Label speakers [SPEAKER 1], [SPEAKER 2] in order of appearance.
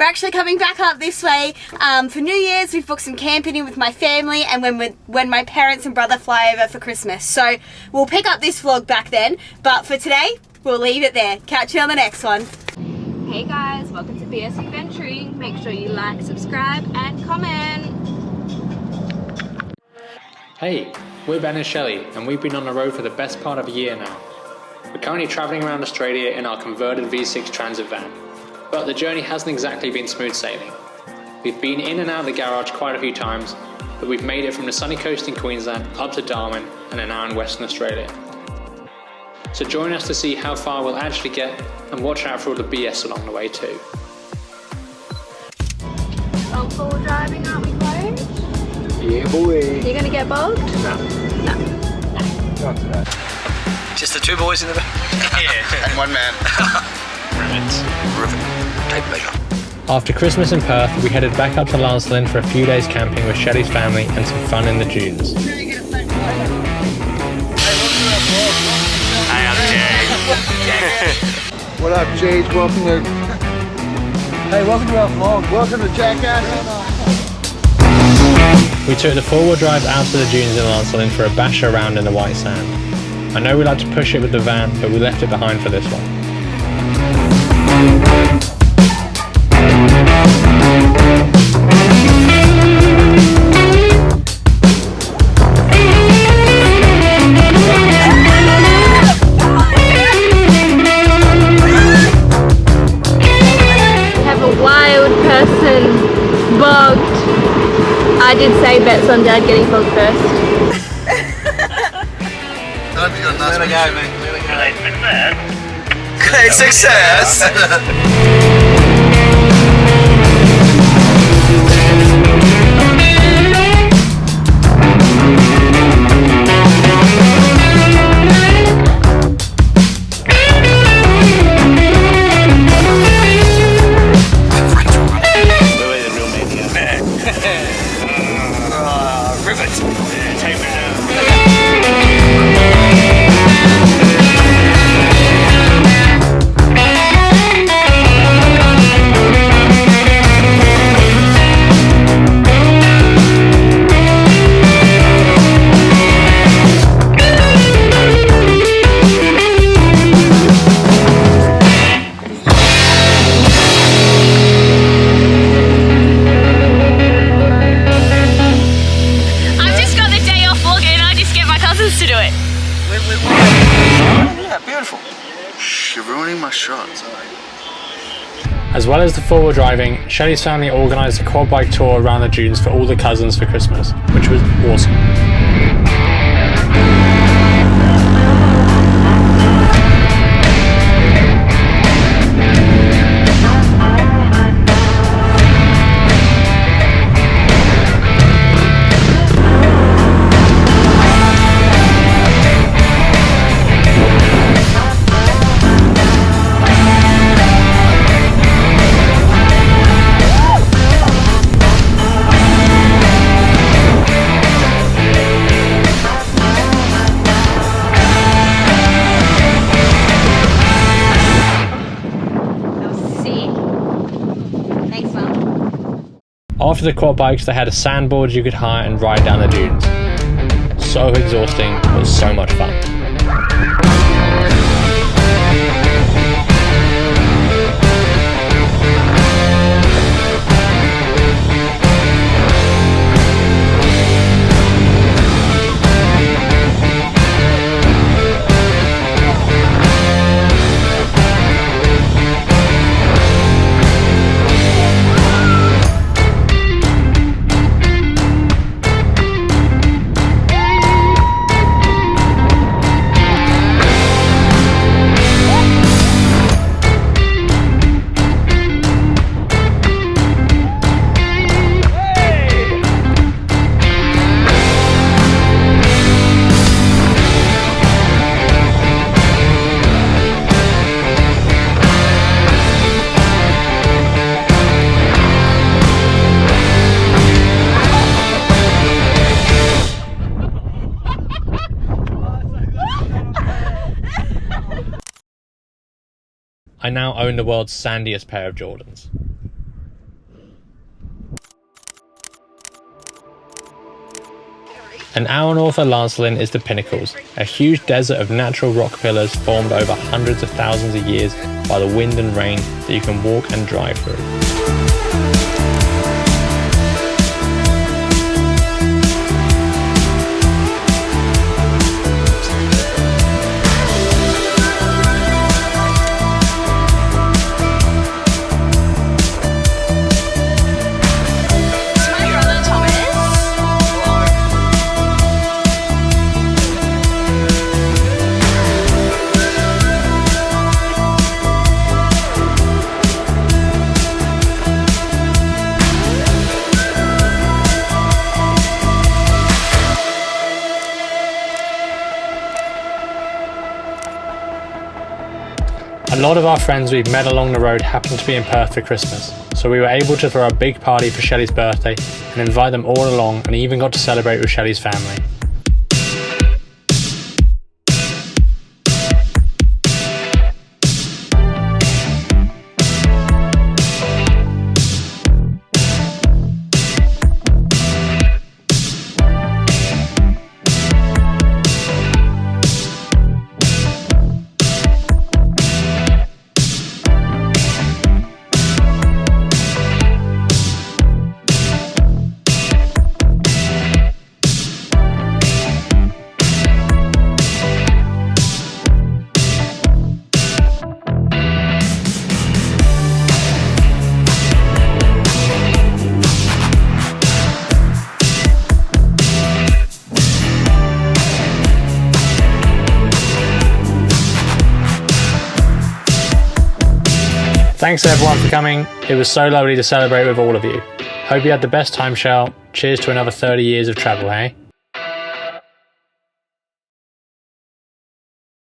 [SPEAKER 1] we're actually coming back up this way for New Year's. We've booked some camping in with my family, and when my parents and brother fly over for Christmas. So we'll pick up this vlog back then, but for today, we'll leave it there. Catch you on the next one.
[SPEAKER 2] Hey guys, welcome to BS Adventuring. Make sure you like, subscribe and comment.
[SPEAKER 3] Hey, we're Ben and Shelley, and we've been on the road for the best part of a year now. We're currently travelling around Australia in our converted V6 transit van, but the journey hasn't exactly been smooth sailing. We've been in and out of the garage quite a few times, but we've made it from the sunny coast in Queensland up to Darwin and are now in Western Australia. So join us to see how far we'll actually get, and watch out for all the BS along the way too.
[SPEAKER 2] On full driving, aren't we close?
[SPEAKER 4] Yeah, boy.
[SPEAKER 2] You're gonna get bogged?
[SPEAKER 4] No.
[SPEAKER 2] No.
[SPEAKER 4] Not today.
[SPEAKER 5] Just the two boys in the back?
[SPEAKER 4] Yeah. And one man.
[SPEAKER 5] Rivet. Tape measure.
[SPEAKER 3] After Christmas in Perth, we headed back up to Lancelin for a few days camping with Shelley's family and some fun in the dunes.
[SPEAKER 5] Hey, I'm Jay.
[SPEAKER 4] What up, Jade? Welcome to... Hey, welcome to our vlog. Welcome to Jackass.
[SPEAKER 3] We took the four-wheel drive out to the dunes in Lancelin for a bash around in the white sand. I know we like to push it with the van, but we left it behind for this one.
[SPEAKER 2] I did say bets on Dad getting bogged first.
[SPEAKER 4] Let me go, mate.
[SPEAKER 5] Great success!
[SPEAKER 4] You're ruining my shots.
[SPEAKER 3] As well as the four-wheel driving, Shelley's family organised a quad bike tour around the dunes for all the cousins for Christmas, which was awesome. After the quad bikes, they had a sandboard you could hire and ride down the dunes. So exhausting, but so much fun. I now own the world's sandiest pair of Jordans. An hour north of Lancelin is the Pinnacles, a huge desert of natural rock pillars formed over hundreds of thousands of years by the wind and rain that you can walk and drive through. A lot of our friends we've met along the road happened to be in Perth for Christmas, so we were able to throw a big party for Shelley's birthday and invite them all along, and even got to celebrate with Shelley's family. Thanks everyone for coming. It was so lovely to celebrate with all of you. Hope you had the best time, Shell. Cheers to another 30 years of travel, eh?